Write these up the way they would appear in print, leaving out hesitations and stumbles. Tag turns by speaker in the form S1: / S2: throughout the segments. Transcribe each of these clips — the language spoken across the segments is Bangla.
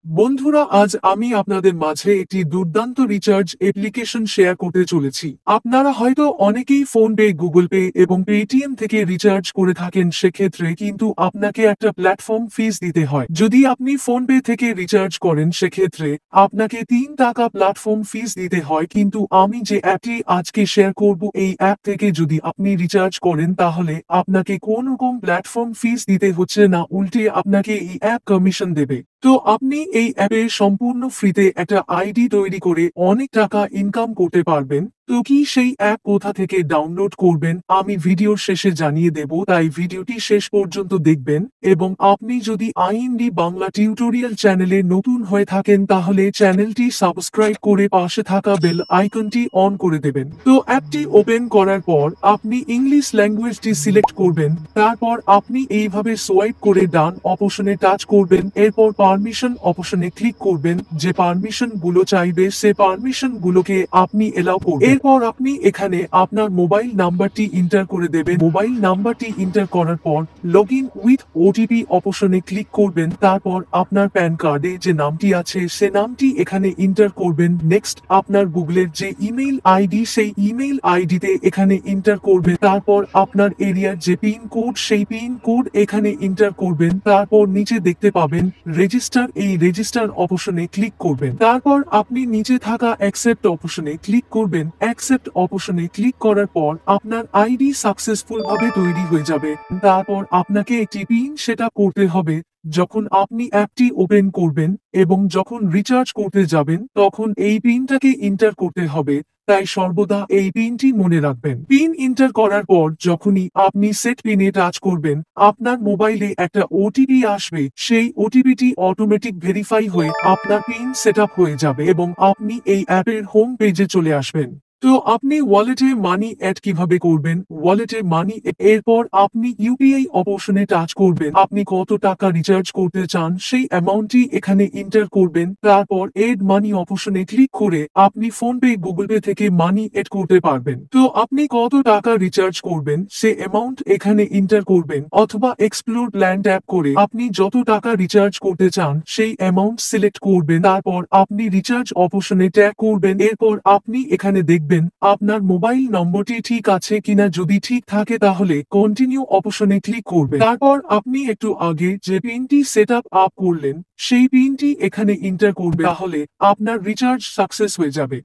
S1: বন্ধুরা, আজ আমি আপনাদের মাঝে একটি দুর্দান্ত রিচার্জ অ্যাপ্লিকেশন শেয়ার করতে চলেছি। আপনারা হয়তো অনেকেই ফোন পে, গুগল পে এবং পেটিএম থেকে রিচার্জ করে থাকেন। সেক্ষেত্রে কিন্তু আপনাকে একটা প্ল্যাটফর্ম ফিস দিতে হয়। যদি আপনি ফোন পে থেকে রিচার্জ করেন সেক্ষেত্রে আপনাকে 3 টাকা প্ল্যাটফর্ম ফিস দিতে হয়। কিন্তু আমি যে অ্যাপটি আজকে শেয়ার করব, এই অ্যাপ থেকে যদি আপনি রিচার্জ করেন তাহলে আপনাকে কোনো রকম প্ল্যাটফর্ম ফিস দিতে হচ্ছে না, উল্টে আপনাকে এই অ্যাপ কমিশন দেবে। তো আপনি এই অ্যাপে সম্পূর্ণ ফ্রিতে একটা আইডি তৈরি করে অনেক টাকা ইনকাম করতে পারবেন। তো কি সেই অ্যাপ কোথা থেকে ডাউনলোড করবেন আমি ভিডিওর শেষে জানিয়ে দেব, তাই ভিডিওটি শেষ পর্যন্ত দেখবেন। এবং আপনি যদি আইএনডি বাংলা টিউটোরিয়াল চ্যানেলে নতুন হয়ে থাকেন তাহলে চ্যানেলটি সাবস্ক্রাইব করে পাশে থাকা বেল আইকনটি অন করে দেবেন। তো অ্যাপটি ওপেন করার পর আপনি ইংলিশ ল্যাঙ্গুয়েজটি সিলেক্ট করবেন। তারপর আপনি এইভাবে সোয়াইপ করে ডান অপশনে টাচ করবেন। এরপর পারমিশন অপশনে ক্লিক করবেন। যে পারমিশন গুলো চাইবে সে পারমিশন গুলোকে আপনি এলাও করবেন। এরপর আপনি এখানে আপনার মোবাইল নাম্বারটি এন্টার করে দেবেন। মোবাইল নাম্বারটি এন্টার করার পর লগ ইন উইথ ওটিপি অপশনে ক্লিক করবেন। তারপর আপনার প্যান কার্ডে যে নামটি আছে সে নামটি এখানে এন্টার করবেন। নেক্সট আপনার গুগলের যে ইমেইল আইডি সেই ইমেইল আইডিতে এখানে এন্টার করবেন। তারপর আপনার এরিয়ার যে পিন কোড সেই পিন কোড এখানে এন্টার করবেন। তারপর নিচে দেখতে পাবেন রেজিস্টার, এই রেজিস্টার অপশনে ক্লিক করবেন। তারপর আপনি নিচে থাকা অ্যাকসেপ্ট অপশনে ক্লিক করবেন। অ্যাকসেপ্ট অপশনে ক্লিক করার পর আপনার আইডি সাকসেসফুল ভাবে তৈরি হয়ে যাবে। তারপর আপনাকে একটি পিন সেটআপ করতে হবে। যখন আপনি অ্যাপটি ওপেন করবেন এবং যখন রিচার্জ করতে যাবেন তখন এই পিনটাকে এন্টার করতে হবে। তাই সর্বদা এই পিনটি মনে রাখবেন। পিন এন্টার করার পর যখনই আপনি সেট পিনে টাচ করবেন আপনার মোবাইলে একটা ওটিপি আসবে। সেই ওটিপিটি অটোমেটিক ভেরিফাই হয়ে আপনার পিন সেটআপ হয়ে যাবে এবং আপনি এই অ্যাপের হোম পেজে চলে আসবেন। তো আপনি ওয়ালেটে মানি অ্যাড কিভাবে করবেন? ওয়ালেটে মানি এরপর আপনি ইউপিআই অপশনে টাচ করবেন। আপনি কত টাকা রিচার্জ করতে চান সেই অ্যামাউন্টটি এখানে এন্টার করবেন। তারপর এড মানি অপশনে ক্লিক করে আপনি ফোন পে, গুগল পে থেকে মানি এড করতে পারবেন। তো আপনি কত টাকা রিচার্জ করবেন সে অ্যামাউন্ট এখানে এন্টার করবেন, অথবা এক্সপ্লোর প্ল্যান ট্যাপ করে আপনি যত টাকা রিচার্জ করতে চান সেই অ্যামাউন্ট সিলেক্ট করবেন। তারপর আপনি রিচার্জ অপশনে ট্যাপ করবেন। এরপর আপনি এখানে দেখবেন আপনার মোবাইল নম্বরটি ঠিক আছে কিনা। যদি ঠিক থাকে তাহলে কন্টিনিউ অপশনে ক্লিক করবেন। তারপর আপনি একটু আগে যে পিনটি সেটআপ করলেন সেই পিনটি এখানে এন্টার করবেন, তাহলে আপনার রিচার্জ সাকসেস হয়ে যাবে।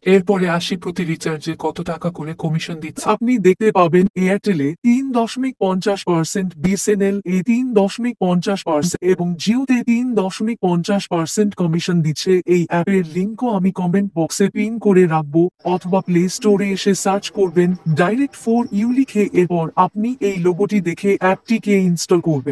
S2: এরপরে আসি প্রতি রিচার্জে কত টাকা করে কমিশন দিচ্ছে।
S1: আপনি দেখতে পাবেন এয়ারটেলে 3.50%, বিএসএনএল এ 3.50% এবং জিওতে 3.50% কমিশন দিচ্ছে। এই অ্যাপের লিঙ্কও আমি কমেন্ট বক্সে পিন করে রাখবো, অথবা প্লে স্টোরে এসে সার্চ করবেন ডাইরেক্ট ফর ইউ লিখে। এরপর আপনি এই লোগোটি দেখে অ্যাপটিকে ইনস্টল করবেন।